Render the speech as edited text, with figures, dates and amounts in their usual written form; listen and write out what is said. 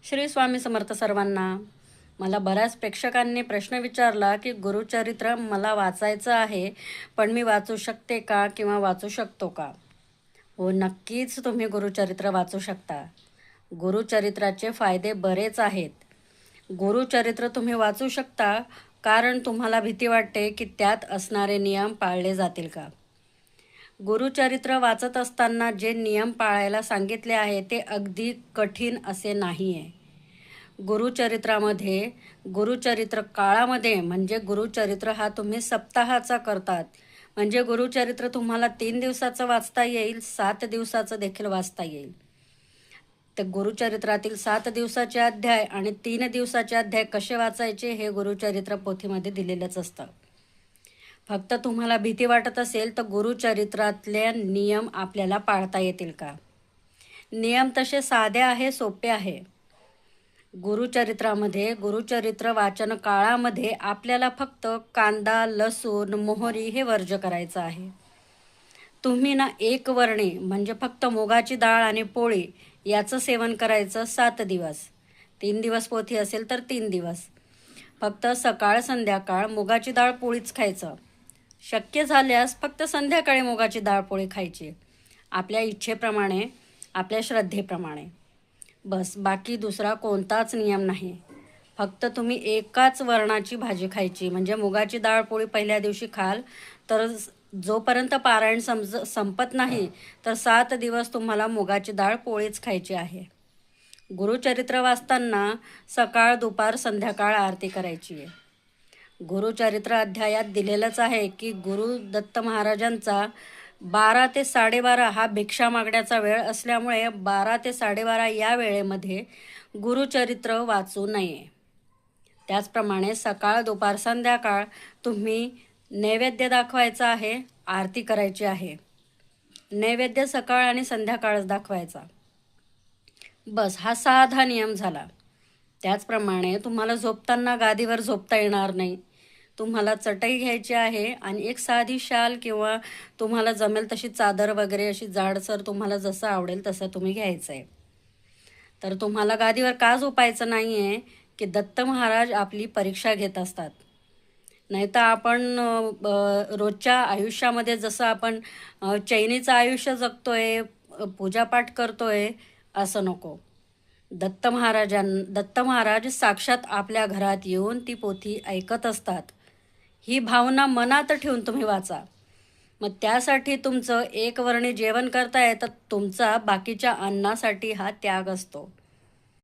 श्री स्वामी समर्थ सर्वांना. मला बऱ्याच प्रेक्षकांनी प्रश्न विचारला की गुरुचरित्र मला वाचायचं आहे, पण मी वाचू शकते का किंवा वाचू शकतो का? हो, नक्कीच तुम्ही गुरुचरित्र वाचू शकता. गुरुचरित्राचे फायदे बरेच आहेत. गुरुचरित्र तुम्ही वाचू शकता कारण तुम्हाला भीती वाटते की त्यात असणारे नियम पाळले जातील का? गुरुचरित्र वाचत असताना जे नियम पाळायला सांगितले आहे ते अगदी कठीण असे नाही आहे. गुरुचरित्रामध्ये गुरुचरित्र काळामध्ये म्हणजे गुरुचरित्र हा तुम्ही सप्ताहाचा करतात. म्हणजे गुरुचरित्र तुम्हाला 3 दिवसाचं वाचता येईल, 7 दिवसाचं देखील वाचता येईल. तर गुरुचरित्रातील 7 दिवसाचे अध्याय आणि 3 दिवसाचे अध्याय कसे वाचायचे हे गुरुचरित्र पोथीमध्ये दिलेलंच असतं. फक्त तुम्हाला भीती वाटत असेल तर गुरुचरित्रातले नियम आपल्याला पाळता येतील का? नियम तसे साधे आहे, सोपे आहे. गुरुचरित्रामध्ये गुरुचरित्र वाचन काळामध्ये आपल्याला फक्त कांदा, लसूण, मोहरी हे वर्ज्य करायचं आहे. तुम्ही ना एक वर्णी म्हणजे फक्त मुगाची डाळ आणि पोळी याचं सेवन करायचं 7 दिवस. 3 दिवस पोथी असेल तर 3 दिवस. फक्त सकाळ संध्याकाळ मुगाची डाळ पोळीच खायचं. शक्य झाल्यास फक्त संध्याकाळी मुगाची डाळ पोळी खायची, आपल्या इच्छेप्रमाणे, आपल्या श्रद्धेप्रमाणे. बस, बाकी दुसरा कोणताच नियम नाही. फक्त तुम्ही एकाच वर्णाची भाजी खायची, म्हणजे मुगाची डाळ पोळी पहिल्या दिवशी खाल तर जोपर्यंत पारायण संपत नाही तर 7 दिवस तुम्हाला मुगाची डाळ पोळीच खायची आहे. गुरुचरित्र वाचताना सकाळ, दुपार, संध्याकाळ आरती करायची आहे. गुरुचरित्र अध्यायात दिलेलंच आहे की गुरु दत्त महाराजांचा 12 ते 12:30 हा भिक्षा मागण्याचा वेळ असल्यामुळे 12 ते 12:30 या वेळेमध्ये गुरुचरित्र वाचू नये. त्याचप्रमाणे सकाळ, दुपार, संध्याकाळ तुम्ही नैवेद्य दाखवायचा आहे, आरती करायची आहे. नैवेद्य सकाळ आणि संध्याकाळच दाखवायचा. बस, हा साधा नियम झाला. त्याचप्रमाणे तुम्हाला झोपताना गादीवर झोपता येणार नाही. तुम्हाला चटई घ्यायची आहे आणि एक साधी शाल किंवा तुम्हाला जमेल तशी चादर वगैरे अशी जाडसर तुम्हाला जसं आवडेल तसं तुम्ही घ्यायचं आहे. तर तुम्हाला गादीवर का झोपायचं नाही आहे की दत्त महाराज आपली परीक्षा घेत असतात. नाही तर आपण रोजच्या आयुष्यामध्ये जसं आपण चैनीचं आयुष्य जगतोय, पूजापाठ करतोय, असं नको. दत्त महाराज साक्षात आपल्या घरात येऊन ती पोथी ऐकत असतात. ही भावना मनात ठेवून तुम्ही वाचा. मग त्यासाठी तुमचं एकवर्णी जेवण करताय तर तुमचा बाकीच्या अन्नासाठी हा त्याग असतो.